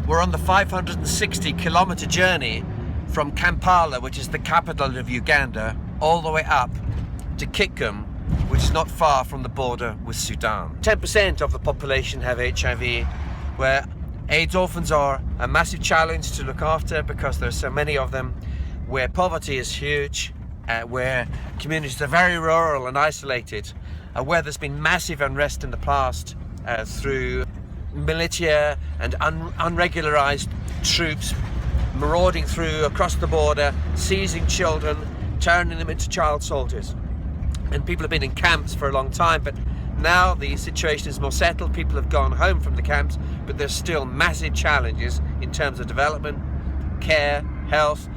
We're on the 560-kilometer journey from Kampala, which is the capital of Uganda, all the way up to Kitgum, which is not far from the border with Sudan. 10% of the population have HIV, where AIDS orphans are a massive challenge to look after because there are so many of them, where poverty is huge, where communities are very rural and isolated, where there's been massive unrest in the past through militia and unregularized troops marauding through across the border, seizing children, turning them into child soldiers. And people have been in camps for a long time, but now the situation is more settled. People have gone home from the camps, but there's still massive challenges in terms of development, care, health.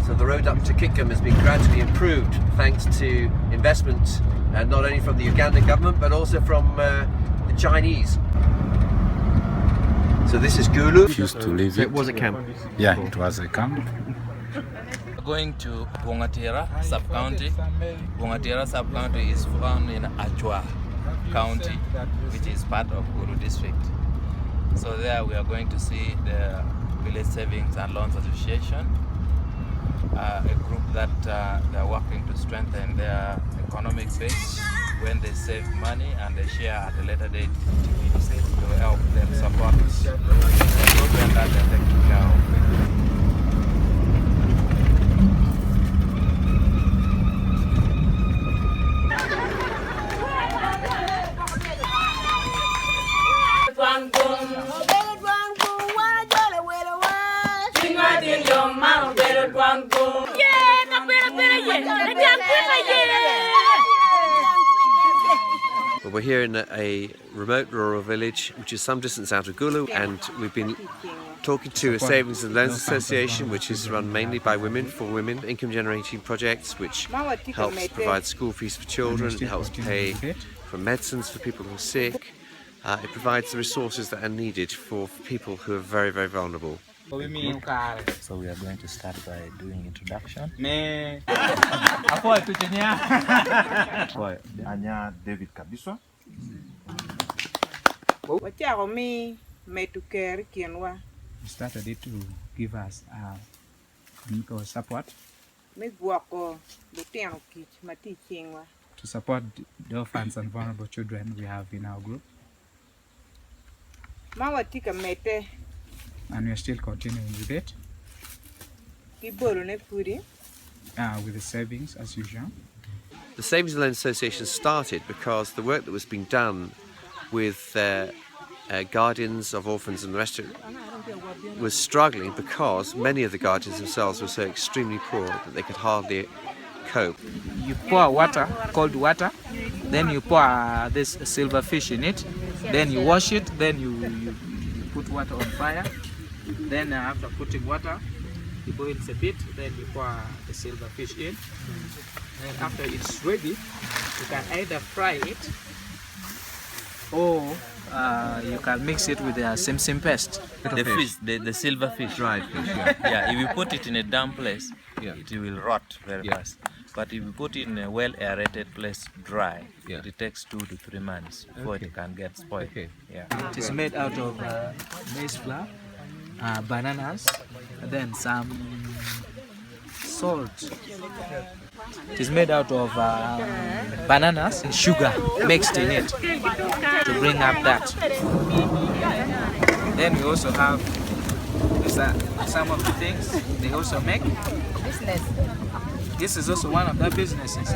So the road up to Kitgum has been gradually improved thanks to investment not only from the Ugandan government but also from the Chinese. So this is Gulu. Used to live So it was a camp. Yeah, it was a camp. Going to Bongatira sub-county. Bongatira sub-county is found in Ajwa county, which is part of Gulu district. So there we are going to see the Village Savings and Loans Association, a group that they are working to strengthen their economic base when they save money and they share at a later date to help them support the children that they're taking care of. Well, we're here in a remote rural village which is some distance out of Gulu, and we've been talking to a Savings and Loans Association which is run mainly by women, for women, income generating projects which helps provide school fees for children, it helps pay for medicines for people who are sick, it provides the resources that are needed for people who are very, very vulnerable. So we are going to start by doing introduction. Anya David Kabiswa. We started it to give us economic support to support the orphans and vulnerable children we have in our group. And we are still continuing with it. With the savings as usual. The Savings and Loans Association started because the work that was being done with guardians of orphans and the rest of it was struggling because many of the guardians themselves were so extremely poor that they could hardly cope. You pour water, cold water, then you pour this silver fish in it, then you wash it, then you put water on fire. Then after putting water, it boils a bit, then you pour the silver fish in. And after it's ready, you can either fry it or you can mix it with the sim paste. The fish, the silver fish. Dried fish, Yeah, if you put it in a damp place, it will rot very fast. But if you put it in a well-aerated place, dry, it takes 2 to 3 months before it can get spoiled. It is made out of maize flour, bananas, and then some salt. It is made out of bananas and sugar mixed in it to bring up that. Then we also have some of the things they also make. This is also one of the businesses.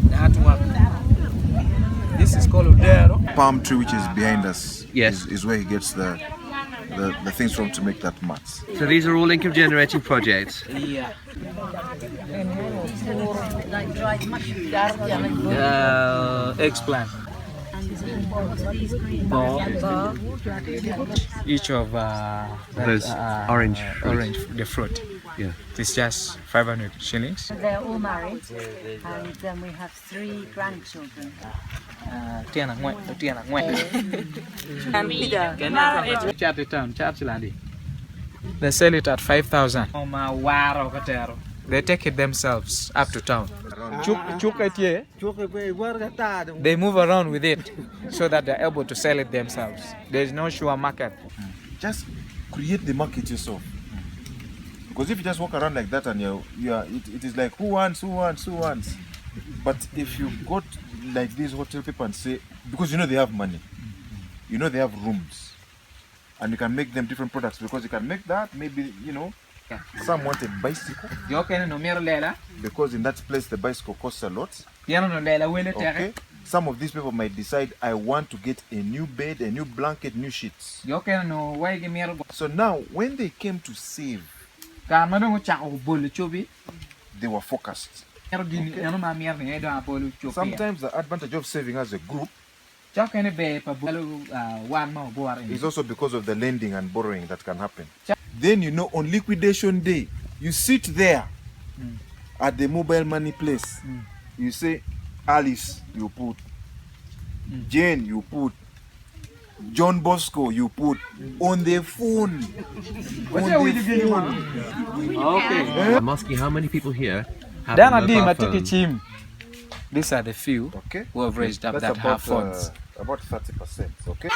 They had to work. This is called Udero. Palm tree, which is behind us, Yes. is where he gets the things from to make that mats. So these are all income generating projects. Yeah. Like dried mushrooms. Eggplant. Ball. Each of Those orange the fruit. Yeah. It's just 500 shillings. They're all married, and then we have 3 grandchildren. They sell it at 5,000. They take it themselves up to town. They move around with it so that they're able to sell it themselves. There's no sure market. Just create the market yourself. Because if you just walk around like that and it is like who wants. But if you got like these hotel people and say, because you know they have money, you know they have rooms, and you can make them different products, because you can make that, maybe, you know, some want a bicycle, because in that place the bicycle costs a lot. Okay. Some of these people might decide, I want to get a new bed, a new blanket, new sheets. So now when they came to save, they were focused. Okay. Sometimes the advantage of saving as a group is also because of the lending and borrowing that can happen. Then, you know, on liquidation day, you sit there at the mobile money place. You say, Alice, you put. Jane, you put. John Bosco, you put. On the phone. Okay. I'm asking how many people here have a mobile phone? These are the few who have raised up that have phones. About 30%, okay?